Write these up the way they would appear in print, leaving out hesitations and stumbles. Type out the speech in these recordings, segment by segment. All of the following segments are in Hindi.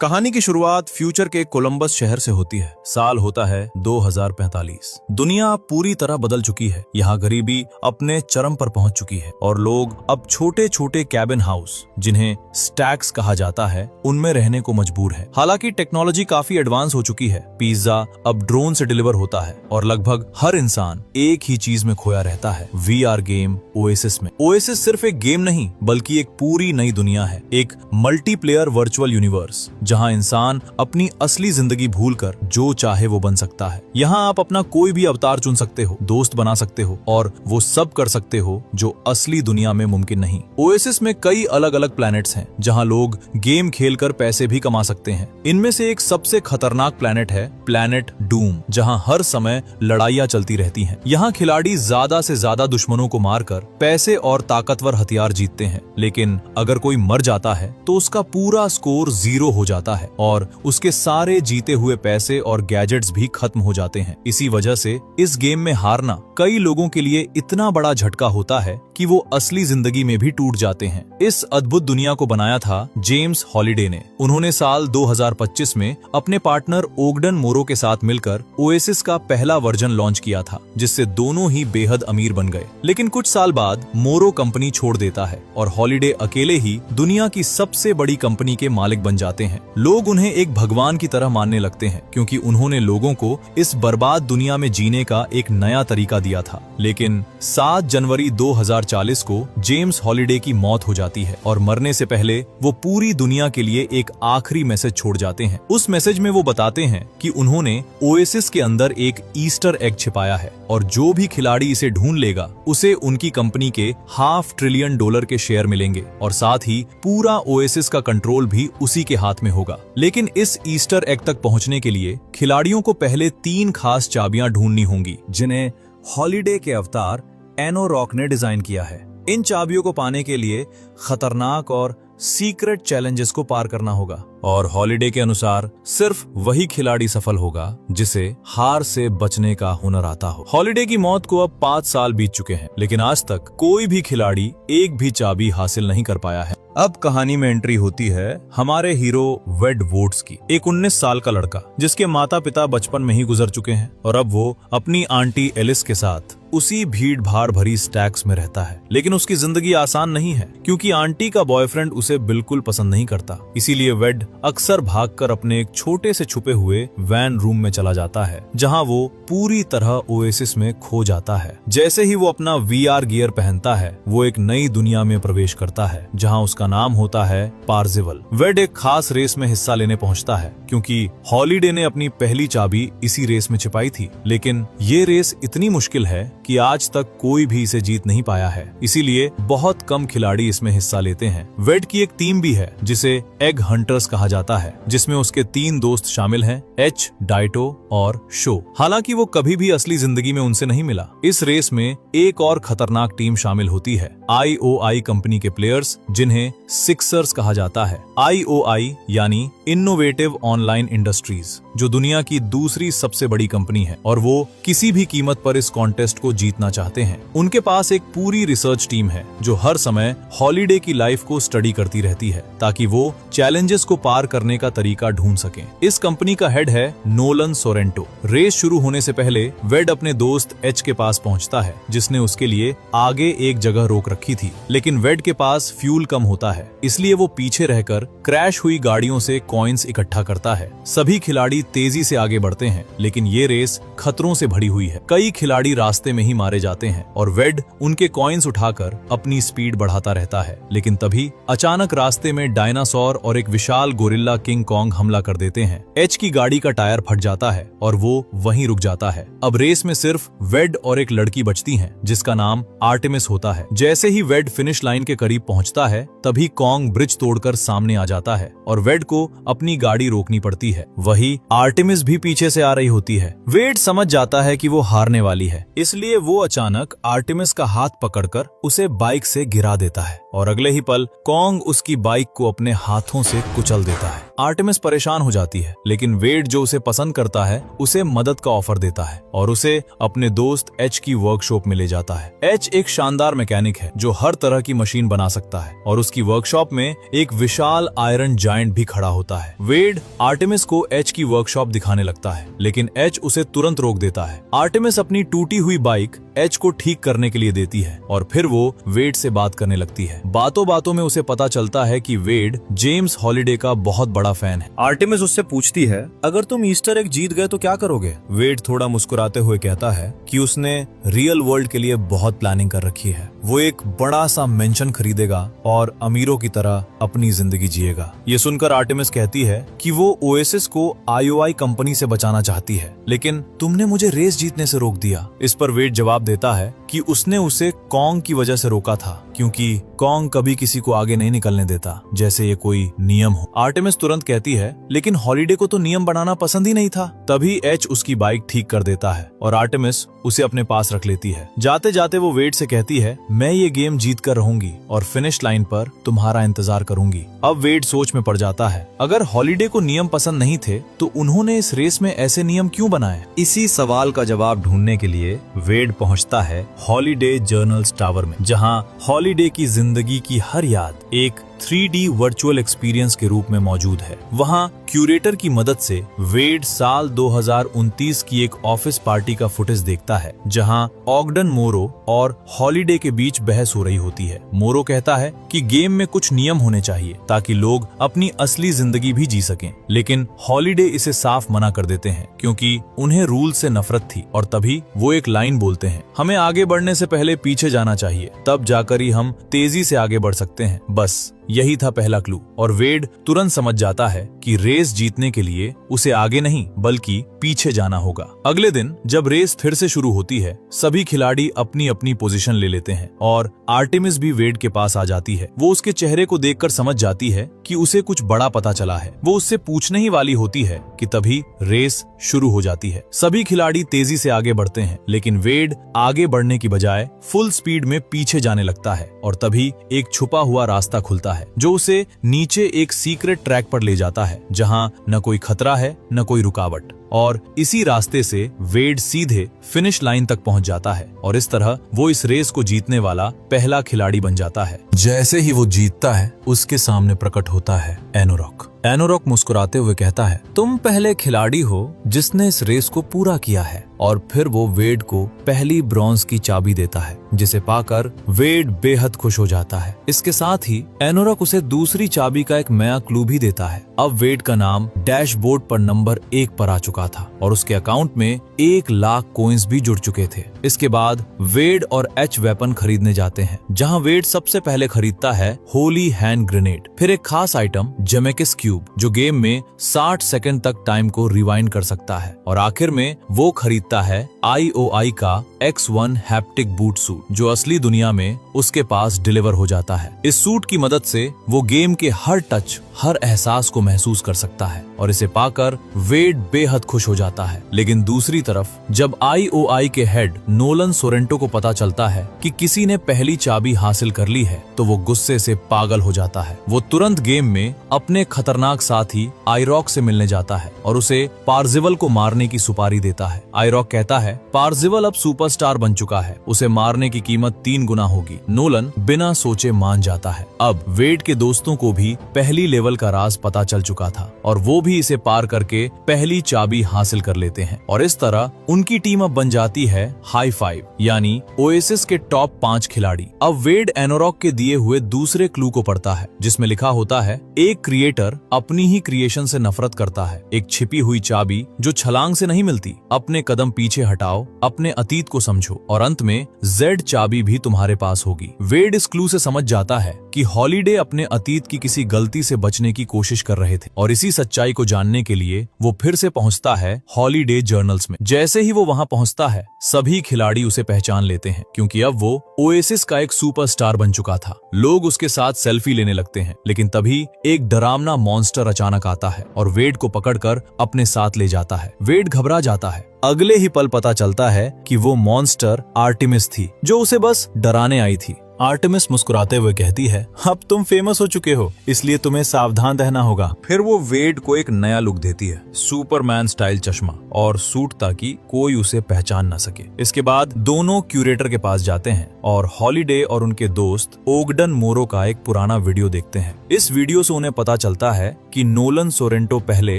कहानी की शुरुआत फ्यूचर के कोलंबस शहर से होती है। साल होता है 2045। दुनिया पूरी तरह बदल चुकी है। यहाँ गरीबी अपने चरम पर पहुंच चुकी है और लोग अब छोटे छोटे कैबिन हाउस, जिन्हें स्टैक्स कहा जाता है, उनमें रहने को मजबूर है। हालांकि टेक्नोलॉजी काफी एडवांस हो चुकी है। पिज्जा अब ड्रोन से डिलीवर होता है और लगभग हर इंसान एक ही चीज में खोया रहता है, VR गेम ओएसिस में। ओएसिस सिर्फ एक गेम नहीं, बल्कि एक पूरी नई दुनिया है, एक मल्टीप्लेयर वर्चुअल यूनिवर्स, जहां इंसान अपनी असली जिंदगी भूलकर जो चाहे वो बन सकता है। यहाँ आप अपना कोई भी अवतार चुन सकते हो, दोस्त बना सकते हो और वो सब कर सकते हो जो असली दुनिया में मुमकिन नहीं। ओएसिस में कई अलग अलग प्लैनेट्स हैं, जहाँ लोग गेम खेलकर पैसे भी कमा सकते हैं। इनमें से एक सबसे खतरनाक प्लैनेट है प्लैनेट डूम, जहाँ हर समय लड़ाइयाँ चलती रहती हैं। यहाँ खिलाड़ी ज्यादा से ज्यादा दुश्मनों को मारकर पैसे और ताकतवर हथियार जीतते हैं, लेकिन अगर कोई मर जाता है तो उसका पूरा स्कोर 0 हो जाता है और उसके सारे जीते हुए पैसे और गैजेट्स भी खत्म हो जाते हैं। इसी वजह से इस गेम में हारना कई लोगों के लिए इतना बड़ा झटका होता है कि वो असली जिंदगी में भी टूट जाते हैं। इस अद्भुत दुनिया को बनाया था जेम्स हॉलिडे ने। उन्होंने साल 2025 में अपने पार्टनर ओगडन मोरो के साथ मिलकर ओएसिस का पहला वर्जन लॉन्च किया था, जिससे दोनों ही बेहद अमीर बन गए। लेकिन कुछ साल बाद मोरो कंपनी छोड़ देता है और हॉलिडे अकेले ही दुनिया की सबसे बड़ी कंपनी के मालिक बन जाते हैं। लोग उन्हें एक भगवान की तरह मानने लगते हैं, क्योंकि उन्होंने लोगों को इस बर्बाद दुनिया में जीने का एक नया तरीका दिया था। लेकिन 7 जनवरी 2040 को जेम्स हॉलिडे की मौत हो जाती है और मरने से पहले वो पूरी दुनिया के लिए एक आखिरी मैसेज छोड़ जाते हैं। उस मैसेज में वो बताते हैं कि उन्होंने ओएसिस के अंदर एक ईस्टर एग छिपाया है और जो भी खिलाड़ी इसे ढूंढ लेगा उसे उनकी कंपनी के $500 बिलियन के शेयर मिलेंगे और साथ ही पूरा ओएसिस का कंट्रोल भी उसी के हाथ में होगा। लेकिन इस ईस्टर एग तक पहुंचने के लिए खिलाड़ियों को पहले 3 खास चाबियां ढूंढनी होंगी, जिन्हें हॉलिडे के अवतार एनोरॉक ने डिजाइन किया है। इन चाबियों को पाने के लिए खतरनाक और सीक्रेट चैलेंजेस को पार करना होगा और हॉलिडे के अनुसार सिर्फ वही खिलाड़ी सफल होगा जिसे हार से बचने का हुनर आता हो। हॉलिडे की मौत को अब 5 साल बीत चुके हैं, लेकिन आज तक कोई भी खिलाड़ी एक भी चाबी हासिल नहीं कर पाया है। अब कहानी में एंट्री होती है हमारे हीरो वेड वोट्स की, एक 19 साल का लड़का जिसके माता पिता बचपन में ही गुजर चुके हैं और अब वो अपनी आंटी एलिस के साथ उसी भीड़ भाड़ भरी स्टैक्स में रहता है। लेकिन उसकी जिंदगी आसान नहीं है, क्योंकि आंटी का बॉयफ्रेंड उसे बिल्कुल पसंद नहीं करता। इसीलिए वेड अक्सर भागकर अपने एक छोटे से छुपे हुए वैन रूम में चला जाता है, जहां वो पूरी तरह ओएसिस में खो जाता है। जैसे ही वो अपना VR गियर पहनता है, वो एक नई दुनिया में प्रवेश करता है, जहां उसका नाम होता है पार्जिवल। वेड एक खास रेस में हिस्सा लेने पहुंचता है, क्योंकि हॉलिडे ने अपनी पहली चाबी इसी रेस में छिपाई थी। लेकिन ये रेस इतनी मुश्किल है कि आज तक कोई भी इसे जीत नहीं पाया है, इसीलिए बहुत कम खिलाड़ी इसमें हिस्सा लेते हैं। वेड की एक टीम भी है जिसे एग हंटर्स कहा जाता है, जिसमें उसके 3 दोस्त शामिल हैं, एच, डाइटो और शो। हालांकि वो कभी भी असली जिंदगी में उनसे नहीं मिला। इस रेस में एक और खतरनाक टीम शामिल होती है, IOI कंपनी के प्लेयर्स, जिन्हें सिक्सर्स कहा जाता है। IOI यानी इनोवेटिव ऑनलाइन इंडस्ट्रीज, जो दुनिया की दूसरी सबसे बड़ी कंपनी है और वो किसी भी कीमत पर इस कॉन्टेस्ट को जीतना चाहते हैं। उनके पास एक पूरी रिसर्च टीम है जो हर समय हॉलिडे की लाइफ को स्टडी करती रहती है, ताकि वो चैलेंजेस को पार करने का तरीका ढूंढ सकें। इस कंपनी का हेड है नोलन सोरेंटो। रेस शुरू होने से पहले वेड अपने दोस्त एच के पास पहुंचता है, जिसने उसके लिए आगे एक जगह रोक रखी थी। लेकिन वेड के पास फ्यूल कम होता है, इसलिए वो पीछे रहकर क्रैश हुई गाड़ियों से कॉइन्स इकट्ठा करता है। सभी खिलाड़ी तेजी से आगे बढ़ते हैं, लेकिन ये रेस खतरों से भरी हुई है। कई खिलाड़ी रास्ते में ही मारे जाते हैं और वेड उनके कॉइन्स उठाकर अपनी स्पीड बढ़ाता रहता है। लेकिन तभी अचानक रास्ते में डायनासोर और एक विशाल गोरिल्ला किंग कॉन्ग हमला कर देते हैं। एच की गाड़ी का टायर फट जाता है और वो वहीं रुक जाता है। अब रेस में सिर्फ वेड और एक लड़की बचती है, जिसका नाम आर्टेमिस होता है। जैसे ही वेड फिनिश लाइन के करीब पहुंचता है, तभी कॉन्ग ब्रिज तोड़कर सामने आ जाता है और वेड को अपनी गाड़ी रोकनी पड़ती है। वही आर्टेमिस भी पीछे से आ रही होती है। वेड समझ जाता है कि वो हारने वाली है, इसलिए वो अचानक आर्टेमिस का हाथ पकड़कर उसे बाइक से गिरा देता है। और अगले ही पल कॉन्ग उसकी बाइक को अपने हाथों से कुचल देता है। आर्टेमिस परेशान हो जाती है, लेकिन वेड जो उसे पसंद करता है उसे मदद का ऑफर देता है और उसे अपने दोस्त एच की वर्कशॉप में ले जाता है। एच एक शानदार मैकेनिक है जो हर तरह की मशीन बना सकता है और उसकी वर्कशॉप में एक विशाल आयरन जायंट भी खड़ा होता है। वेड आर्टेमिस को एच की वर्कशॉप दिखाने लगता है, लेकिन एच उसे तुरंत रोक देता है। आर्टेमिस अपनी टूटी हुई बाइक एच को ठीक करने के लिए देती है और फिर वो वेड से बात करने लगती है। बातों बातों में उसे पता चलता है कि वेड जेम्स हॉलिडे का बहुत बड़ा फैन है। आर्टेमिस उससे पूछती है, अगर तुम ईस्टर एग जीत गए तो क्या करोगे? वेड थोड़ा मुस्कुराते हुए कहता है कि उसने रियल वर्ल्ड के लिए बहुत प्लानिंग कर रखी है। वो एक बड़ा सा मेंशन खरीदेगा और अमीरों की तरह अपनी जिंदगी जिएगा। ये सुनकर आर्टेमिस कहती है कि वो ओएसिस को आईओआई कंपनी से बचाना चाहती है, लेकिन तुमने मुझे रेस जीतने से रोक दिया। इस पर वेड जवाब देता है कि उसने उसे कॉन्ग की वजह से रोका था, क्योंकि कॉन्ग कभी किसी को आगे नहीं निकलने देता, जैसे ये कोई नियम हो। आर्टेमिस तुरंत कहती है, लेकिन हॉलिडे को तो नियम बनाना पसंद ही नहीं था। तभी एच उसकी बाइक ठीक कर देता है और आर्टेमिस उसे अपने पास रख लेती है। जाते जाते वो वेड से कहती है, मैं ये गेम जीत कर रहूंगी और फिनिश लाइन पर तुम्हारा इंतजार करूंगी। अब वेड सोच में पड़ जाता है, अगर हॉलिडे को नियम पसंद नहीं थे तो उन्होंने इस रेस में ऐसे नियम क्यों बनाए? इसी सवाल का जवाब ढूंढने के लिए वेड पहुंचता है हॉलिडे जर्नल्स टावर में, जहां हॉलिडे की जिंदगी की हर याद एक 3D वर्चुअल एक्सपीरियंस के रूप में मौजूद है। वहां क्यूरेटर की मदद से वेड साल 2029 की एक ऑफिस पार्टी का फुटेज देखता है, जहां ऑगडन मोरो और हॉलिडे के बीच बहस हो रही होती है। मोरो कहता है कि गेम में कुछ नियम होने चाहिए ताकि लोग अपनी असली जिंदगी भी जी सकें, लेकिन हॉलिडे इसे साफ मना कर देते हैं क्योंकि उन्हें रूल से नफरत थी। और तभी वो एक लाइन बोलते हैं, हमें आगे बढ़ने से पहले पीछे जाना चाहिए, तब जाकर ही हम तेजी से आगे बढ़ सकते हैं। बस यही था पहला क्लू और वेड तुरंत समझ जाता है कि रेस जीतने के लिए उसे आगे नहीं बल्कि पीछे जाना होगा। अगले दिन जब रेस फिर से शुरू होती है, सभी खिलाड़ी अपनी अपनी पोजीशन ले लेते हैं और आर्टेमिस भी वेड के पास आ जाती है। वो उसके चेहरे को देखकर समझ जाती है कि उसे कुछ बड़ा पता चला है। वो उससे पूछने ही वाली होती है कि तभी रेस शुरू हो जाती है। सभी खिलाड़ी तेजी से आगे बढ़ते हैं, लेकिन वेड आगे बढ़ने की बजाय फुल स्पीड में पीछे जाने लगता है और तभी एक छुपा हुआ रास्ता खुलता है जो उसे नीचे एक सीक्रेट ट्रैक पर ले जाता है, जहां न कोई खतरा है न कोई रुकावट। और इसी रास्ते से वेड सीधे फिनिश लाइन तक पहुंच जाता है और इस तरह वो इस रेस को जीतने वाला पहला खिलाड़ी बन जाता है। जैसे ही वो जीतता है, उसके सामने प्रकट होता है एनोरॉक। एनोरॉक मुस्कुराते हुए कहता है, तुम पहले खिलाड़ी हो जिसने इस रेस को पूरा किया है। और फिर वो वेड को पहली ब्रॉन्ज की चाबी देता है, जिसे पाकर वेड बेहद खुश हो जाता है। इसके साथ ही एनोरॉक उसे दूसरी चाबी का एक नया क्लू भी देता है। अब वेड का नाम डैशबोर्ड पर नंबर 1 पर आ चुका था और उसके अकाउंट में 1 लाख कॉइन्स भी जुड़ चुके थे। इसके बाद वेड और एच वेपन खरीदने जाते हैं, जहां वेड सबसे पहले खरीदता है होली हैंड ग्रेनेड, फिर एक खास आइटम जेमेकिस क्यूब जो गेम में 60 सेकंड तक टाइम को रिवाइंड कर सकता है, और आखिर में वो खरीदता है IOI का X1 हैप्टिक बूट सूट जो असली दुनिया में उसके पास डिलीवर हो जाता है। इस सूट की मदद से वो गेम के हर टच, हर एहसास को महसूस कर सकता है और इसे पाकर वेड बेहद खुश हो जाता है। लेकिन दूसरी तरफ जब IOI के हेड नोलन सोरेंटो को पता चलता है कि किसी ने पहली चाबी हासिल कर ली है, तो वो गुस्से से पागल हो जाता है। वो तुरंत गेम में अपने खतरनाक साथी आइरॉक से मिलने जाता है और उसे पार्जिवल को मारने की सुपारी देता है। आइरॉक कहता है, पार्जिवल अब सुपरस्टार बन चुका है, उसे मारने की कीमत 3 गुना होगी। नोलन बिना सोचे मान जाता है। अब वेड के दोस्तों को भी पहली लेवल का राज पता चल चुका था और वो भी इसे पार करके पहली चाबी हासिल कर लेते हैं और इस तरह उनकी टीम अब बन जाती है हाई 5 यानी ओएसिस के टॉप 5 खिलाड़ी। अब वेड एनोरॉक के दिए हुए दूसरे क्लू को पढ़ता है, जिसमें लिखा होता है, एक क्रिएटर अपनी ही क्रिएशन से नफरत करता है, एक छिपी हुई चाबी जो छलांग से नहीं मिलती, अपने कदम पीछे हटाओ, अपने अतीत को समझो और अंत में जेड चाबी भी तुम्हारे पास होगी। वेड इस क्लू से समझ जाता है कि हॉलिडे अपने अतीत की किसी गलती से बचने की कोशिश कर रहे थे और इसी सच्चाई को जानने के लिए वो फिर से पहुंचता है हॉलिडे जर्नल्स में। जैसे ही वो वहां पहुंचता है, सभी खिलाड़ी उसे पहचान लेते हैं क्योंकि अब वो ओएसिस का एक सुपरस्टार बन चुका था। लोग उसके साथ सेल्फी लेने लगते हैं, लेकिन तभी एक डरावना मॉन्स्टर अचानक आता है और वेड को पकड़कर अपने साथ ले जाता है। वेड घबरा जाता है। अगले ही पल पता चलता है कि वो मॉन्स्टर आर्टेमिस थी, जो उसे बस डराने आई थी। आर्टेमिस मुस्कुराते हुए कहती है, अब तुम फेमस हो चुके हो, इसलिए तुम्हें सावधान रहना होगा। फिर वो वेड को एक नया लुक देती है, सुपरमैन स्टाइल चश्मा और सूट, ताकि कोई उसे पहचान न सके। इसके बाद दोनों क्यूरेटर के पास जाते हैं और हॉलिडे और उनके दोस्त ओगडन मोरो का एक पुराना वीडियो देखते हैं। इस वीडियो से उन्हें पता चलता है कि नोलन सोरेंटो पहले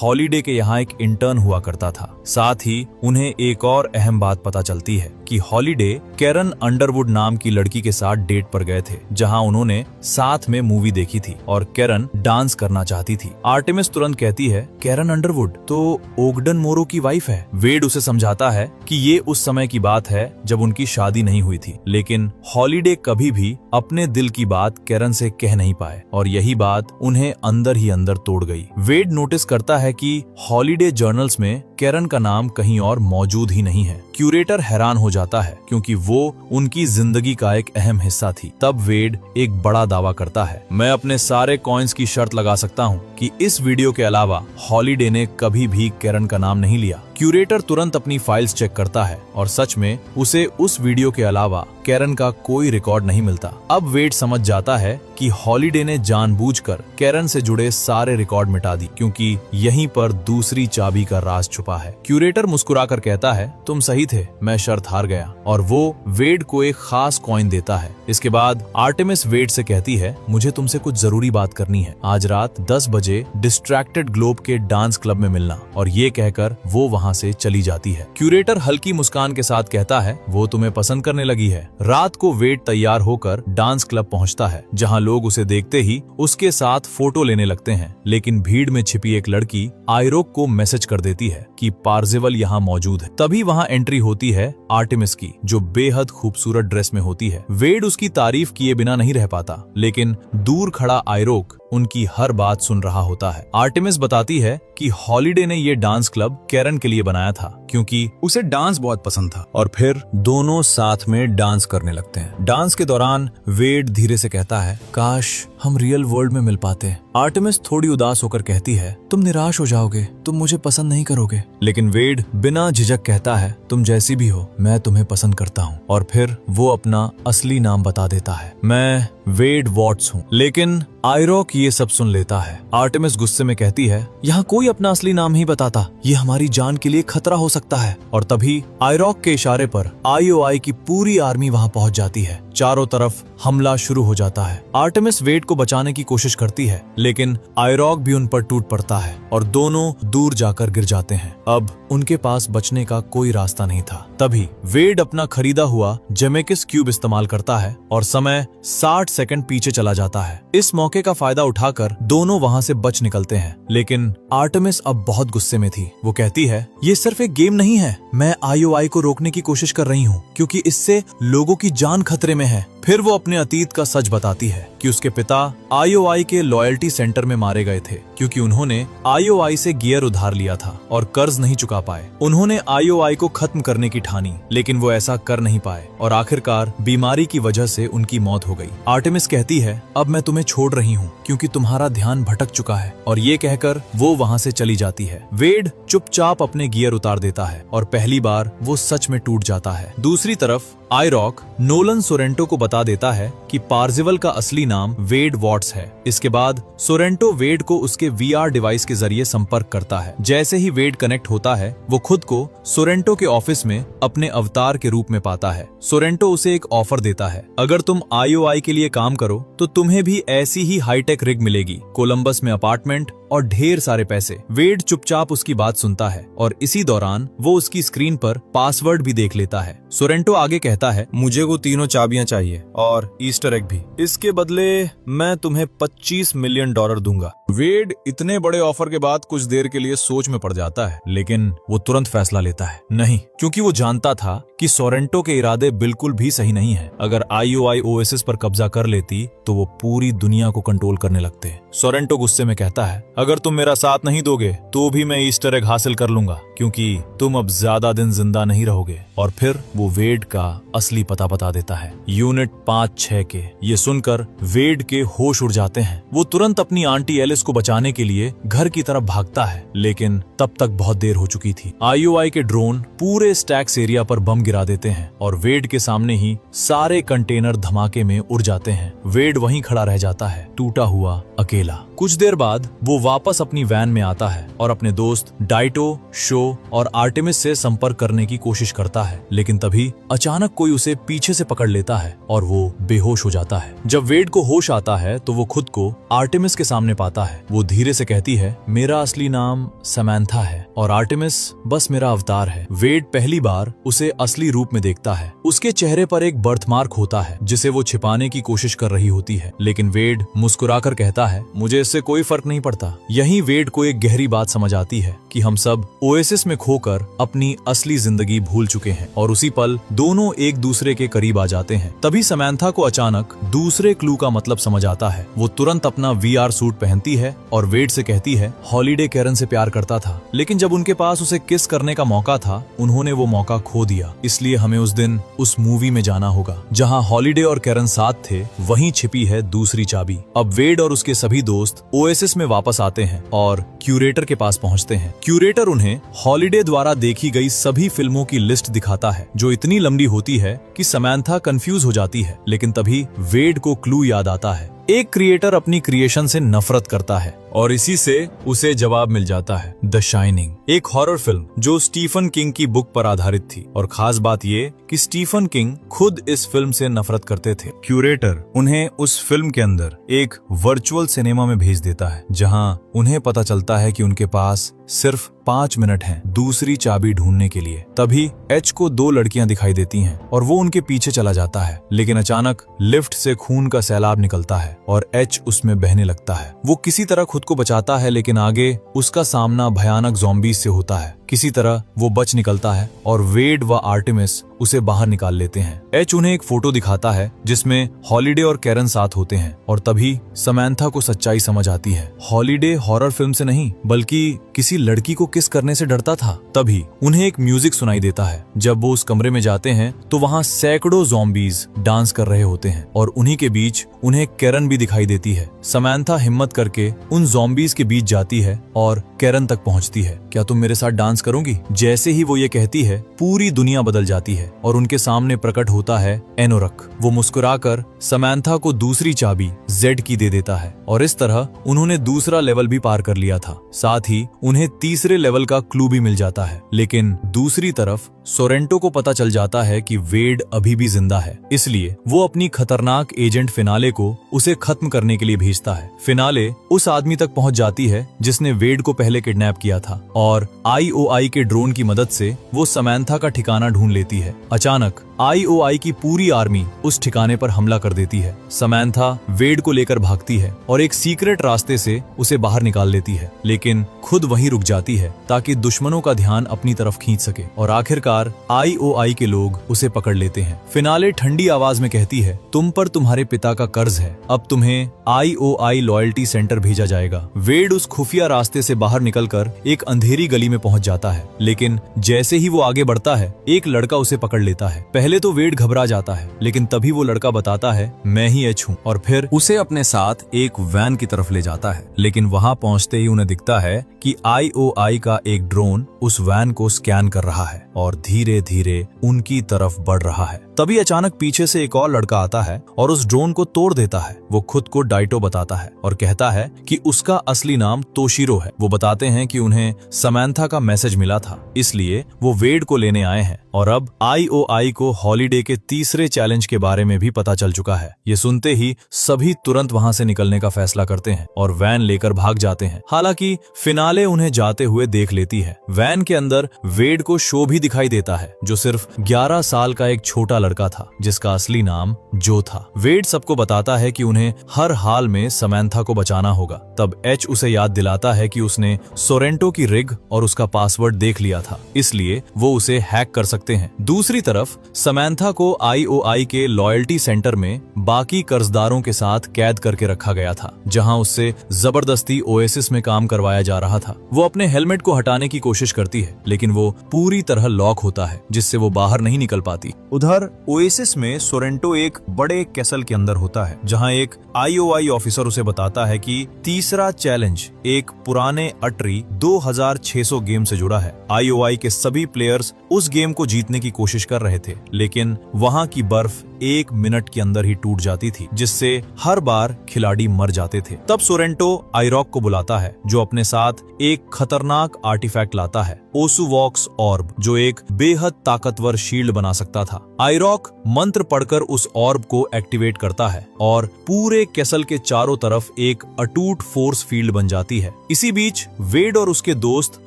हॉलिडे के यहाँ एक इंटर्न हुआ करता था। साथ ही उन्हें एक और अहम बात पता चलती है कि हॉलिडे कैरन अंडरवुड नाम की लड़की के साथ डेट पर गए थे, जहां उन्होंने साथ में मूवी देखी थी और कैरन डांस करना चाहती थी। आर्टेमिस तुरंत कहती है, कैरन अंडरवुड तो ओगडन मोरो की वाइफ है। वेड उसे समझाता है कि ये उस समय की बात है जब उनकी शादी नहीं हुई थी, लेकिन हॉलिडे कभी भी अपने दिल की बात कैरन से कह नहीं पाए और यही बात उन्हें अंदर ही अंदर तोड़ गई। वेड नोटिस करता है कि हॉलिडे जर्नल्स में कैरन का नाम कहीं और मौजूद ही नहीं है। क्यूरेटर हैरान हो जाता है क्योंकि वो उनकी जिंदगी का एक अहम हिस्सा थी। तब वेड एक बड़ा दावा करता है, मैं अपने सारे कॉइन्स की शर्त लगा सकता हूँ कि इस वीडियो के अलावा हॉलिडे ने कभी भी कैरन का नाम नहीं लिया। क्यूरेटर तुरंत अपनी फाइल्स चेक करता है और सच में उसे उस वीडियो के अलावा कैरन का कोई रिकॉर्ड नहीं मिलता। अब वेड समझ जाता है कि हॉलिडे ने जानबूझकर कैरन से जुड़े सारे रिकॉर्ड मिटा दी, क्योंकि यहीं पर दूसरी चाबी का राज छुपा है। क्यूरेटर मुस्कुराकर कहता है, तुम सही थे, मैं शर्त हार गया, और वो वेड को एक खास कॉइन देता है। इसके बाद आर्टेमिस वेड से कहती है, मुझे तुमसे कुछ जरूरी बात करनी है, आज रात 10 बजे डिस्ट्रैक्टेड ग्लोब के डांस क्लब में मिलना। और ये कहकर वो वहाँ से चली जाती है। क्यूरेटर हल्की मुस्कान के साथ कहता है, वो तुम्हें पसंद करने लगी है। रात को वेड तैयार होकर डांस क्लब पहुंचता है, जहां लोग उसे देखते ही उसके साथ फोटो लेने लगते हैं, लेकिन भीड़ में छिपी एक लड़की आयरोक को मैसेज कर देती है कि पार्जिवल यहाँ मौजूद है। तभी वहाँ एंट्री होती है आर्टेमिस की, जो बेहद खूबसूरत ड्रेस में होती है। वेड उसकी तारीफ किए बिना नहीं रह पाता, लेकिन दूर खड़ा आयरोक उनकी हर बात सुन रहा होता है। आर्टेमिस बताती है कि हॉलिडे ने ये डांस क्लब कैरन के लिए बनाया था क्योंकि उसे डांस बहुत पसंद था, और फिर दोनों साथ में डांस करने लगते हैं। डांस के दौरान वेड धीरे से कहता है, काश हम रियल वर्ल्ड में मिल पाते। आर्टेमिस थोड़ी उदास होकर कहती है, तुम निराश हो जाओगे, तुम मुझे पसंद नहीं करोगे। लेकिन वेड बिना झिझक कहता है, तुम जैसी भी हो मैं तुम्हें पसंद करता हूँ। और फिर वो अपना असली नाम बता देता है, मैं वेड वॉट्स हूँ। लेकिन आयरोक ये सब सुन लेता है। आर्टेमिस गुस्से में कहती है, यहाँ कोई अपना असली नाम नहीं बताता, ये हमारी जान के लिए खतरा हो सकता है। और तभी आयरोक के इशारे पर IOI की पूरी आर्मी वहाँ पहुँच जाती है। चारों तरफ हमला शुरू हो जाता है। आर्टेमिस वेड को बचाने की कोशिश करती है, लेकिन आयरोक भी उन पर टूट पड़ता है और दोनों दूर जाकर गिर जाते हैं। अब उनके पास बचने का कोई रास्ता नहीं था। तभी वेड अपना खरीदा हुआ जेमेकिस क्यूब इस्तेमाल करता है और समय 60 सेकंड पीछे चला जाता है। इस मौके का फायदा उठाकर दोनों वहाँ से बच निकलते हैं, लेकिन आर्टेमिस अब बहुत गुस्से में थी। वो कहती है, ये सिर्फ एक गेम नहीं है, मैं IOI को रोकने की कोशिश कर रही हूँ क्योंकि इससे लोगों की जान खतरे में है। फिर वो अपने अतीत का सच बताती है कि उसके पिता IOI के लॉयल्टी सेंटर में मारे गए थे क्योंकि उन्होंने IOI से गियर उधार लिया था और कर्ज नहीं चुका पाए। उन्होंने IOI को खत्म करने की ठानी, लेकिन वो ऐसा कर नहीं पाए और आखिरकार बीमारी की वजह से उनकी मौत हो गई। आर्टेमिस कहती है, अब मैं तुम्हें छोड़ रही हूँ क्योंकि तुम्हारा ध्यान भटक चुका है, और ये कहकर वो वहाँ से चली जाती है। वेड चुपचाप अपने गियर उतार देता है और पहली बार वो सच में टूट जाता है। दूसरी तरफ आयरोक नोलन सोरेंटो को बता देता है कि पार्जिवल का असली नाम वेड वॉट्स है। इसके बाद सोरेंटो वेड को उसके VR डिवाइस के जरिए संपर्क करता है। जैसे ही वेड कनेक्ट होता है, वो खुद को सोरेंटो के ऑफिस में अपने अवतार के रूप में पाता है। सोरेंटो उसे एक ऑफर देता है, अगर तुम IOI के लिए काम करो तो तुम्हें भी ऐसी ही हाईटेक रिग मिलेगी, कोलंबस में अपार्टमेंट और ढेर सारे पैसे। वेड चुपचाप उसकी बात सुनता है और इसी दौरान वो उसकी स्क्रीन पर पासवर्ड भी देख लेता है। सोरेंटो आगे कहता है, मुझे वो तीनों चाबियां चाहिए और ईस्टर एग भी। इसके बदले मैं तुम्हें $25 मिलियन दूंगा। वेड इतने बड़े ऑफर के बाद कुछ देर के लिए सोच में पड़ जाता है, लेकिन वो तुरंत फैसला लेता है, नहीं, क्योंकि वो जानता था कि सोरेंटो के इरादे बिल्कुल भी सही नहीं है। अगर IOI ओएसिस पर कब्जा कर लेती तो वो पूरी दुनिया को कंट्रोल करने लगते। सोरेंटो गुस्से में कहता है, अगर तुम मेरा साथ नहीं दोगे तो भी मैं ईस्टर एग हासिल कर लूंगा, क्योंकि तुम अब ज्यादा दिन जिंदा नहीं रहोगे। और फिर वो वेड का असली पता बता देता है, यूनिट 5-6 के। ये सुनकर वेड के होश उड़ जाते हैं। वो तुरंत अपनी आंटी एलिस को बचाने के लिए घर की तरफ भागता है, लेकिन तब तक बहुत देर हो चुकी थी। IOI के ड्रोन पूरे स्टैक्स एरिया पर बम गिरा देते हैं और वेड के सामने ही सारे कंटेनर धमाके में उड़ जाते हैं। वेड वहीं खड़ा रह जाता है, टूटा हुआ, अकेला। कुछ देर बाद वो वापस अपनी वैन में आता है और अपने दोस्त डाइटो, शो और आर्टेमिस से संपर्क करने की कोशिश करता है, लेकिन तभी अचानक कोई उसे पीछे से पकड़ लेता है और वो बेहोश हो जाता है। जब वेड को होश आता है तो वो खुद को आर्टेमिस के सामने पाता है। वो धीरे से कहती है, मेरा असली नाम समैंथा है और आर्टेमिस बस मेरा अवतार है। वेड पहली बार उसे असली रूप में देखता है। उसके चेहरे पर एक बर्थमार्क होता है जिसे वो छिपाने की कोशिश कर रही होती है, लेकिन वेड मुस्कुराकर कहता है, मुझे इससे कोई फर्क नहीं पड़ता। यहीं वेड को एक गहरी बात समझ आती है कि हम सब ओएसिस में खोकर अपनी असली जिंदगी भूल चुके हैं और उसी पल दोनों एक दूसरे के करीब आ जाते हैं। तभी समैंथा को अचानक दूसरे क्लू का मतलब समझ आता है। वो तुरंत अपना VR सूट पहनती है और वेड से कहती है, हॉलिडे कैरन से प्यार करता था, लेकिन जब उनके पास उसे किस करने का मौका था, उन्होंने वो मौका खो दिया। इसलिए हमें उस दिन उस मूवी में जाना होगा जहां हॉलिडे और कैरन साथ थे। वहीं छिपी है दूसरी चाबी। अब वेड और उसके सभी दोस्त ओएसिस में वापस आते हैं और क्यूरेटर के पास पहुंचते हैं। क्यूरेटर उन्हें हॉलिडे द्वारा देखी गई सभी फिल्मों की लिस्ट दिखाता है, जो इतनी लंबी होती है कि समैंथा कंफ्यूज हो जाती है। लेकिन तभी वेड को क्लू याद आता है। एक क्रिएटर अपनी क्रिएशन से नफरत करता है और इसी से उसे जवाब मिल जाता है। द शाइनिंग, एक हॉरर फिल्म जो स्टीफन किंग की बुक पर आधारित थी, और खास बात ये कि स्टीफन किंग खुद इस फिल्म से नफरत करते थे। क्यूरेटर उन्हें उस फिल्म के अंदर एक वर्चुअल सिनेमा में भेज देता है, जहां उन्हें पता चलता है कि उनके पास सिर्फ 5 मिनट हैं दूसरी चाबी ढूंढने के लिए। तभी एच को 2 लड़कियां दिखाई देती हैं और वो उनके पीछे चला जाता है, लेकिन अचानक लिफ्ट से खून का सैलाब निकलता है और एच उसमें बहने लगता है। वो किसी तरह खुद को बचाता है, लेकिन आगे उसका सामना भयानक ज़ॉम्बीज से होता है। किसी तरह वो बच निकलता है और वेड व आर्टेमिस उसे बाहर निकाल लेते हैं। एच उन्हें एक फोटो दिखाता है जिसमें हॉलिडे और कैरन साथ होते हैं, और तभी समैंथा को सच्चाई समझ आती है। हॉलिडे हॉरर फिल्म से नहीं बल्कि किसी लड़की को किस करने से डरता था। तभी उन्हें एक म्यूजिक सुनाई देता है। जब वो उस कमरे में जाते हैं तो वहाँ सैकड़ों ज़ॉम्बीज डांस कर रहे होते हैं और उन्हीं के बीच उन्हें कैरन भी दिखाई देती है। समैंथा हिम्मत करके उन ज़ॉम्बीज के बीच जाती है और कैरन तक पहुंचती है। क्या तुम मेरे साथ डांस करोगी? जैसे ही वो ये कहती है, पूरी दुनिया बदल जाती है और उनके सामने प्रकट होता है एनोरक। वो मुस्कुराकर समैंथा को दूसरी चाबी जेड की दे देता है और इस तरह उन्होंने दूसरा लेवल भी पार कर लिया था। साथ ही उन्हें तीसरे लेवल का क्लू भी मिल जाता है। लेकिन दूसरी तरफ सोरेंटो को पता चल जाता है कि वेड अभी भी जिंदा है, इसलिए वो अपनी खतरनाक एजेंट फिनाले को उसे खत्म करने के लिए भेजता है। फिनाले उस आदमी तक पहुंच जाती है जिसने वेड को पहले किडनैप किया था और IOI के ड्रोन की मदद से वो समैंथा का ठिकाना ढूंढ लेती है। अचानक IOI की पूरी आर्मी उस ठिकाने पर हमला कर देती है। समैंथा वेड को लेकर भागती है और एक सीक्रेट रास्ते से उसे बाहर निकाल लेती है, लेकिन खुद वहीं रुक जाती है ताकि दुश्मनों का ध्यान अपनी तरफ खींच सके। और आखिरकार IOI के लोग उसे पकड़ लेते हैं। फिनाले ठंडी आवाज में कहती है, तुम पर तुम्हारे पिता का कर्ज है, अब तुम्हें IOI लॉयल्टी सेंटर भेजा जाएगा। वेड उस खुफिया रास्ते से बाहर निकलकर एक अंधेरी गली में पहुंच जाता है, लेकिन जैसे ही वो आगे बढ़ता है, एक लड़का उसे पकड़ लेता है। पहले तो वेड घबरा जाता है, लेकिन तभी वो लड़का बताता है, मैं ही एच हूँ, और फिर उसे अपने साथ एक वैन की तरफ ले जाता है। लेकिन वहां पहुंचते ही उन्हें दिखता है कि IOI का एक ड्रोन उस वैन को स्कैन कर रहा है और धीरे धीरे उनकी तरफ बढ़ रहा है। तभी अचानक पीछे से एक और लड़का आता है और उस ड्रोन को तोड़ देता है। वो खुद को डाइटो बताता है और कहता है कि उसका असली नाम तोशिरो है। वो बताते हैं कि उन्हें समैंथा का मैसेज मिला था, इसलिए वो वेड को लेने आए हैं और अब IOI को हॉलिडे के तीसरे चैलेंज के बारे में भी पता चल चुका है। ये सुनते ही सभी तुरंत वहां से निकलने का फैसला करते हैं और वैन लेकर भाग जाते हैं। हालांकि फिनाले उन्हें जाते हुए देख लेती है। वैन के अंदर वेड को शो भी दिखाई देता है, जो सिर्फ 11 साल का एक छोटा लड़का था जिसका असली नाम जो था। वेड सबको बताता है कि उन्हें हर हाल में समैंथा को बचाना होगा। तब एच उसे याद दिलाता है कि उसने सोरेंटो की रिग और उसका पासवर्ड देख लिया था, इसलिए वो उसे हैक कर सकते हैं। दूसरी तरफ समैंथा को IOI के लॉयल्टी सेंटर में बाकी कर्जदारों के साथ कैद करके रखा गया था, जहां उससे जबरदस्ती ओएसिस में काम करवाया जा रहा था। वो अपने हेलमेट को हटाने की कोशिश करती है, लेकिन वो पूरी तरह लॉक होता है, जिससे वो बाहर नहीं निकल पाती। उधर ओएसिस में सोरेंटो एक बड़े कैसल के अंदर होता है, जहां एक IOI ऑफिसर उसे बताता है कि तीसरा चैलेंज एक पुराने अटरी 2600 गेम से जुड़ा है। IOI के सभी प्लेयर्स उस गेम को जीतने की कोशिश कर रहे थे, लेकिन वहां की बर्फ 1 मिनट के अंदर ही टूट जाती थी, जिससे हर बार खिलाड़ी मर जाते थे। तब सोरेंटो आइरॉक को बुलाता है, जो अपने साथ एक खतरनाक आर्टिफैक्ट लाता है, ओसुवॉक्स ऑर्ब, जो एक बेहद ताकतवर शील्ड बना सकता था। आइरॉक मंत्र पढ़कर उस ऑर्ब को एक्टिवेट करता है और पूरे कैसल के चारों तरफ एक अटूट फोर्स फील्ड बन जाती है। इसी बीच वेड और उसके दोस्त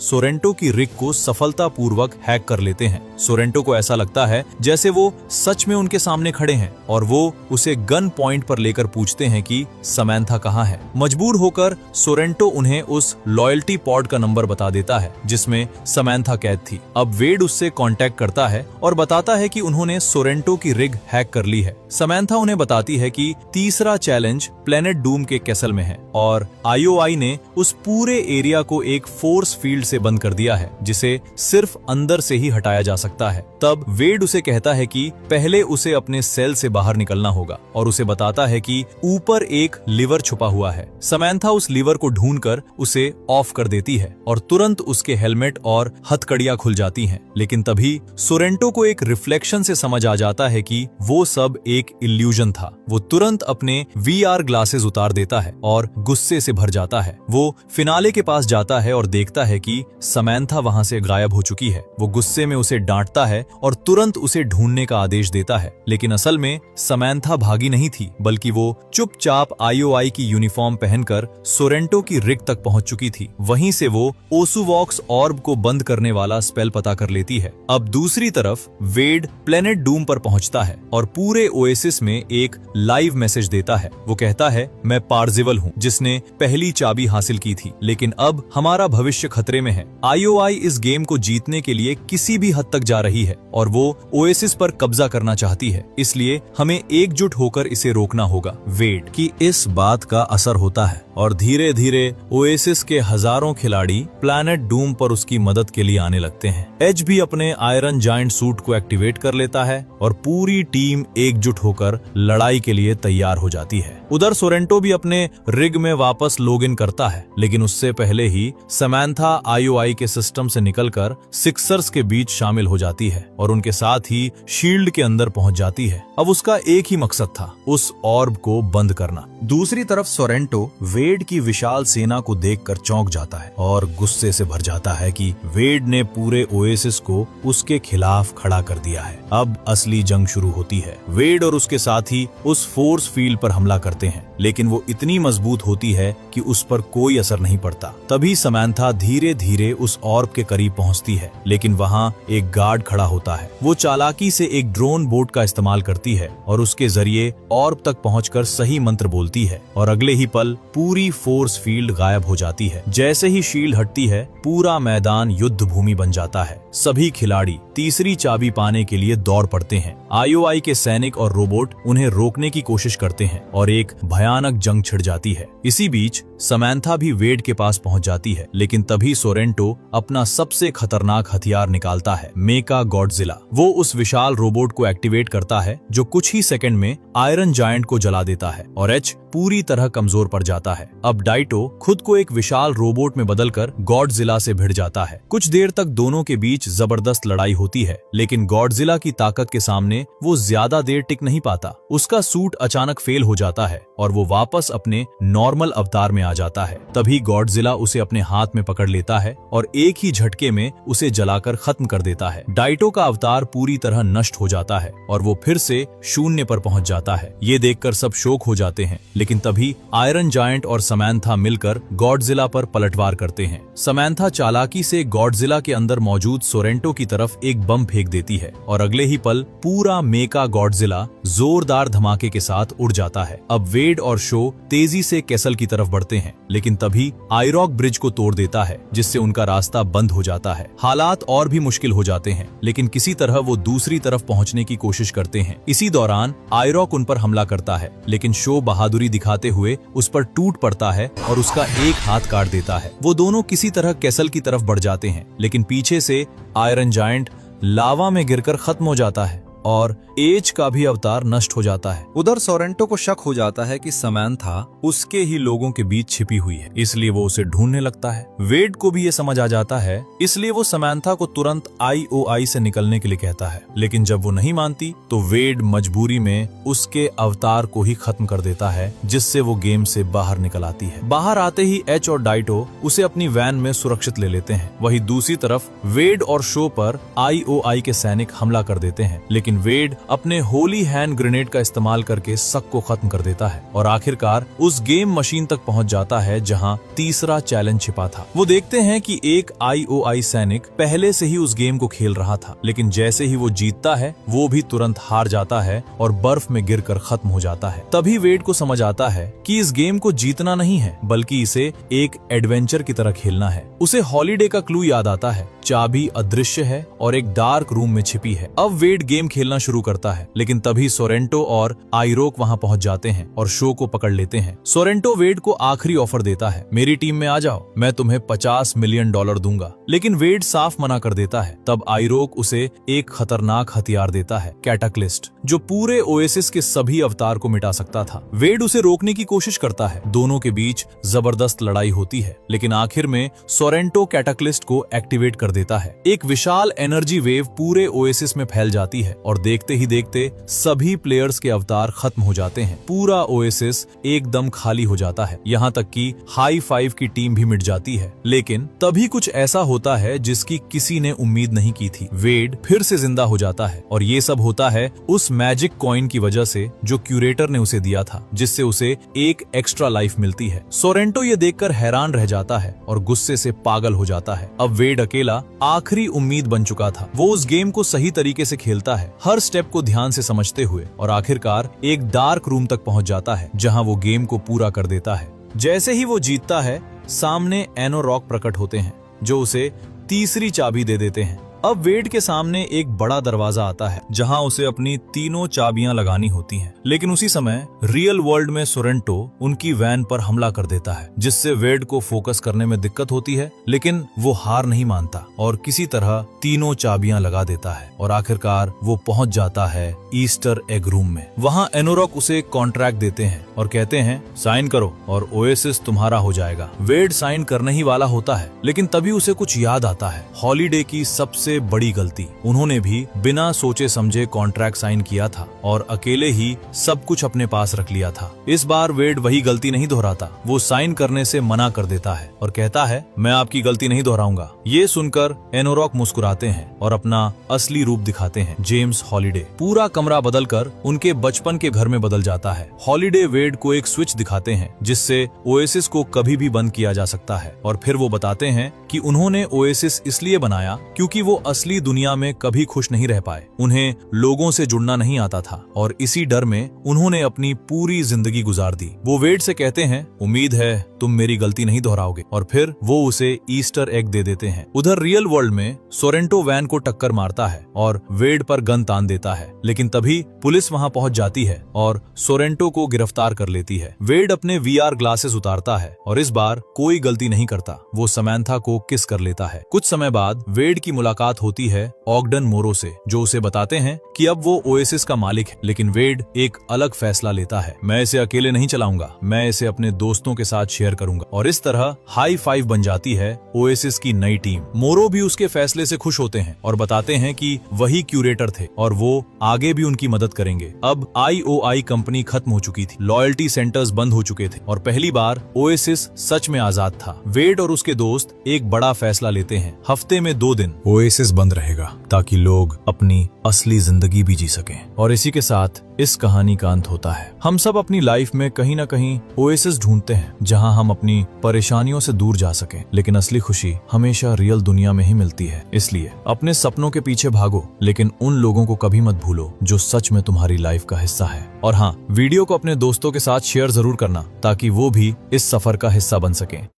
सोरेंटो की रिग को सफलतापूर्वक हैक कर लेते हैं। सोरेंटो को ऐसा लगता है जैसे वो सच में उनके सामने खड़े हैं और वो उसे गन पॉइंट पर लेकर पूछते हैं कि समैंथा कहाँ है। मजबूर होकर सोरेंटो उन्हें उस लॉयल्टी पॉड का नंबर बता देता है जिसमें समैंथा कैद थी। अब वेड उससे कांटेक्ट करता है और बताता है कि उन्होंने सोरेंटो की रिग हैक कर ली है। समैंथा उन्हें बताती है कि तीसरा चैलेंज प्लेनेट डूम के कैसल में है और IOI ने उस पूरे एरिया को एक फोर्स फील्ड से बंद कर दिया है, जिसे सिर्फ अंदर से ही हटाया जा सकता है। तब वेड उसे कहता है कि पहले उसे अपने सेल से बाहर निकलना होगा और उसे बताता है कि ऊपर एक लीवर छुपा हुआ है। समैंथा उस लीवर को ढूंढकर उसे ऑफ कर देती है और तुरंत उसके हेलमेट और हथकड़ियां खुल जाती हैं। लेकिन तभी सोरेंटो को एक रिफ्लेक्शन से समझ आ जाता है कि वो सब एक इल्यूजन था। वो तुरंत अपने VR ग्लासेस उतार देता है और गुस्से से भर जाता है। वो फिनाले के पास जाता है और देखता है कि समैंथा वहां से गायब हो चुकी है। वो गुस्से में उसे डांटता है और तुरंत उसे ढूंढने का आदेश देता है, लेकिन असल में समैंथा भागी नहीं थी, बल्कि वो चुपचाप IOI की यूनिफॉर्म पहनकर सोरेंटो की रिग तक पहुंच चुकी थी। वहीं से वो ओसुवॉक्स ऑर्ब को बंद करने वाला स्पेल पता कर लेती है। अब दूसरी तरफ वेड प्लेनेट डूम पर पहुंचता है और पूरे ओएसिस में एक लाइव मैसेज देता है। वो कहता है, मैं पार्जिवल हूँ जिसने पहली चाबी हासिल की थी, लेकिन अब हमारा भविष्य खतरे में है। IOI इस गेम को जीतने के लिए किसी भी हद तक जा रही है और वो ओएसिस पर कब्जा करना चाहती है, इसलिए हमें एकजुट होकर इसे रोकना होगा। वेड की इस बात का असर होता है और धीरे धीरे ओएसिस के हजारों खिलाड़ी प्लैनेट डूम पर उसकी मदद के लिए आने लगते हैं। एज भी अपने आयरन जायंट सूट को एक्टिवेट कर लेता है और पूरी टीम एकजुट होकर लड़ाई के लिए तैयार हो जाती है। उधर सोरेंटो भी अपने रिग में वापस लॉग इन करता है, लेकिन उससे पहले ही समैंथा IOI के सिस्टम से निकलकर सिक्सर्स के बीच शामिल हो जाती है और उनके साथ ही शील्ड के अंदर पहुंच जाती है। अब उसका एक ही मकसद था, उस ऑर्ब को बंद करना। दूसरी तरफ सोरेंटो वेड की विशाल सेना को देखकर चौंक जाता है और गुस्से से भर जाता है कि वेड ने पूरे ओएसिस को उसके खिलाफ खड़ा कर दिया है। अब असली जंग शुरू होती है। वेड और उसके साथी उस फोर्स फील्ड पर हमला करते हैं, लेकिन वो इतनी मजबूत होती है कि उस पर कोई असर नहीं पड़ता। तभी समैंथा धीरे धीरे उस ऑर्ब के करीब पहुंचती है, लेकिन वहां एक गार्ड खड़ा होता है। वो चालाकी से एक ड्रोन बोट का इस्तेमाल करती है और उसके जरिए ऑर्ब तक पहुंचकर सही मंत्र बोलती है और अगले ही पल पूरी फोर्स फील्ड गायब हो जाती है। जैसे ही शील्ड हटती है, पूरा मैदान युद्ध भूमि बन जाता है। सभी खिलाड़ी तीसरी चाबी पाने के लिए दौड़ पड़ते हैं। IOI के सैनिक और रोबोट उन्हें रोकने की कोशिश करते हैं और एक भयानक जंग छिड़ जाती है। इसी बीच समैंथा भी वेड के पास पहुंच जाती है, लेकिन तभी सोरेंटो अपना सबसे खतरनाक हथियार निकालता है, मेका गॉडजिला। वो उस विशाल रोबोट को एक्टिवेट करता है जो कुछ ही सेकंड में आयरन जायंट को जला देता है और एच पूरी तरह कमजोर पड़ जाता है। अब डाइटो खुद को एक विशाल रोबोट में बदलकर गॉडजिला से भिड़ जाता है। कुछ देर तक दोनों के बीच जबरदस्त लड़ाई होती है, लेकिन गॉडजिला की ताकत के सामने वो ज्यादा देर टिक नहीं पाता। उसका सूट अचानक फेल हो जाता है और वो वापस अपने नॉर्मल अवतार में आ जाता है। तभी गॉडजिला उसे अपने हाथ में पकड़ लेता है और एक ही झटके में उसे जलाकर खत्म कर देता है। डाइटो का अवतार पूरी तरह नष्ट हो जाता है और वो फिर से शून्य पर पहुंच जाता है। ये देखकर सब शोक हो जाते हैं, लेकिन तभी आयरन जायंट और समैंथा मिलकर गॉडजिला पर पलटवार करते हैं। समैंथा चालाकी से गॉडजिला के अंदर मौजूद सोरेंटो की तरफ एक बम फेंक देती है और अगले ही पल पूरा मेका गॉडजिला जोरदार धमाके के साथ उड़ जाता है। अब वेड और शो तेजी से कैसल की तरफ बढ़ते हैं, लेकिन तभी आइरॉक ब्रिज को तोड़ देता है, जिससे उनका रास्ता बंद हो जाता है। हालात और भी मुश्किल हो जाते हैं, लेकिन किसी तरह वो दूसरी तरफ पहुंचने की कोशिश करते हैं। इसी दौरान आइरॉक उन पर हमला करता है, लेकिन शो बहादुरी दिखाते हुए उस पर टूट पड़ता है और उसका एक हाथ काट देता है। वो दोनों किसी तरह कैसल की तरफ बढ़ जाते हैं, लेकिन पीछे से आयरन जायंट लावा में गिरकर खत्म हो जाता है और एज का भी अवतार नष्ट हो जाता है। उधर सोरेंटो को शक हो जाता है कि समैंथा उसके ही लोगों के बीच छिपी हुई है, इसलिए वो उसे ढूंढने लगता है। वेड को भी ये समझ आ जाता है, इसलिए वो समैंथा को तुरंत IOI से निकलने के लिए कहता है, लेकिन जब वो नहीं मानती तो वेड मजबूरी में उसके अवतार को ही खत्म कर देता है, जिससे वो गेम से बाहर निकल आती है। बाहर आते ही एच और डाइटो उसे अपनी वैन में सुरक्षित ले लेते हैं। वहीं दूसरी तरफ वेड और शो पर IOI के सैनिक हमला कर देते हैं, लेकिन वेड अपने होली हैंड ग्रेनेड का इस्तेमाल करके सब को खत्म कर देता है और आखिरकार उस गेम मशीन तक पहुंच जाता है जहां तीसरा चैलेंज छिपा था। वो देखते हैं कि एक IOI सैनिक पहले से ही उस गेम को खेल रहा था, लेकिन जैसे ही वो जीतता है वो भी तुरंत हार जाता है और बर्फ में गिरकर खत्म हो जाता है। तभी वेड को समझ आता है कि इस गेम को जीतना नहीं है, बल्कि इसे एक एडवेंचर की तरह खेलना है। उसे हॉलीडे का क्लू याद आता है, चाबी अदृश्य है और एक डार्क रूम में छिपी है। अब वेड गेम खेलना शुरू करता है, लेकिन तभी सोरेंटो और आइरोक वहां पहुंच जाते हैं और शो को पकड़ लेते हैं। सोरेंटो वेड को आखिरी ऑफर देता है, मेरी टीम में आ जाओ, मैं तुम्हें $50 मिलियन दूंगा, लेकिन वेड साफ मना कर देता है। तब आइरोक उसे एक खतरनाक हथियार देता है, कैटाक्लिस्ट, जो पूरे ओएसिस के सभी अवतार को मिटा सकता था। वेड उसे रोकने की कोशिश करता है, दोनों के बीच जबरदस्त लड़ाई होती है, लेकिन आखिर में सोरेंटो कैटाक्लिस्ट को एक्टिवेट कर देता है। एक विशाल एनर्जी वेव पूरे ओएसिस में फैल जाती है और देखते ही देखते सभी प्लेयर्स के अवतार खत्म हो जाते हैं। पूरा ओएसिस एकदम खाली हो जाता है, यहाँ तक कि हाई फाइव की टीम भी मिट जाती है। लेकिन तभी कुछ ऐसा होता है जिसकी किसी ने उम्मीद नहीं की थी। वेड फिर से जिंदा हो जाता है और ये सब होता है उस मैजिक कॉइन की वजह से जो क्यूरेटर ने उसे दिया था, जिससे उसे एक एक्स्ट्रा लाइफ मिलती है। सोरेंटो ये देखकर हैरान रह जाता है और गुस्से से पागल हो जाता है। अब वेड अकेला आखिरी उम्मीद बन चुका था। वो उस गेम को सही तरीके से खेलता है, हर स्टेप को ध्यान से समझते हुए, और आखिरकार एक डार्क रूम तक पहुंच जाता है जहां वो गेम को पूरा कर देता है। जैसे ही वो जीतता है, सामने एनोरॉक प्रकट होते हैं जो उसे तीसरी चाबी दे देते हैं। अब वेड के सामने एक बड़ा दरवाजा आता है जहां उसे अपनी तीनों चाबियां लगानी होती हैं। लेकिन उसी समय रियल वर्ल्ड में सोरेंटो उनकी वैन पर हमला कर देता है, जिससे वेड को फोकस करने में दिक्कत होती है, लेकिन वो हार नहीं मानता और किसी तरह तीनों चाबियां लगा देता है और आखिरकार वो पहुंच जाता है ईस्टर एग रूम में। वहां एनोरॉक उसे कॉन्ट्रैक्ट देते हैं और कहते हैं साइन करो और ओएसिस तुम्हारा हो जाएगा। वेड साइन करने ही वाला होता है, लेकिन तभी उसे कुछ याद आता है, हॉलीडे की सबसे बड़ी गलती। उन्होंने भी बिना सोचे समझे कॉन्ट्रैक्ट साइन किया था और अकेले ही सब कुछ अपने पास रख लिया था। इस बार वेड वही गलती नहीं दोहराता, वो साइन करने से मना कर देता है और कहता है मैं आपकी गलती नहीं दोहराऊंगा। ये सुनकर एनोरॉक मुस्कुराते हैं और अपना असली रूप दिखाते हैं, जेम्स हॉलीडे। पूरा कमरा बदलकर उनके बचपन के घर में बदल जाता है। हॉलीडे वेड को एक स्विच दिखाते हैं जिससे ओएसिस को कभी भी बंद किया जा सकता है और फिर वो बताते हैं कि उन्होंने ओएसिस इसलिए बनाया क्योंकि वो असली दुनिया में कभी खुश नहीं रह पाए। उन्हें लोगों से जुड़ना नहीं आता था और इसी डर में उन्होंने अपनी पूरी जिंदगी गुजार दी। वो वेड से कहते हैं उम्मीद है तुम मेरी गलती नहीं दोहराओगे, और फिर वो उसे ईस्टर एग दे देते हैं। उधर रियल वर्ल्ड में सोरेंटो वैन को टक्कर मारता है और वेड पर गन तान देता है, लेकिन तभी पुलिस वहां पहुंच जाती है और सोरेंटो को गिरफ्तार कर लेती है। वेड अपने VR ग्लासेस उतारता है और इस बार कोई गलती नहीं करता, वो समैंथा को किस कर लेता है। कुछ समय बाद वेड की मुलाकात मुलाकात होती है ऑगडन मोरो से, जो उसे बताते हैं कि अब वो ओएसिस का मालिक है। लेकिन वेड एक अलग फैसला लेता है, मैं इसे अकेले नहीं चलाऊंगा, मैं इसे अपने दोस्तों के साथ शेयर करूंगा। और इस तरह हाई फाइव बन जाती है ओएसिस की नई टीम। मोरो भी उसके फैसले से खुश होते हैं और बताते हैं कि वही क्यूरेटर थे और वो आगे भी उनकी मदद करेंगे। अब IOI कंपनी खत्म हो चुकी थी, लॉयल्टी सेंटर्स बंद हो चुके थे और पहली बार ओएसिस सच में आजाद था। वेड और उसके दोस्त एक बड़ा फैसला लेते हैं, हफ्ते में 2 दिन ओएसिस बंद रहेगा ताकि लोग अपनी असली जिंदगी भी जी सकें। और इसी के साथ इस कहानी का अंत होता है। हम सब अपनी लाइफ में कहीं ना कहीं ओएसिस ढूंढते हैं जहां हम अपनी परेशानियों से दूर जा सकें, लेकिन असली खुशी हमेशा रियल दुनिया में ही मिलती है। इसलिए अपने सपनों के पीछे भागो, लेकिन उन लोगों को कभी मत भूलो जो सच में तुम्हारी लाइफ का हिस्सा है। और हाँ, वीडियो को अपने दोस्तों के साथ शेयर जरूर करना ताकि वो भी इस सफर का हिस्सा बन सकें।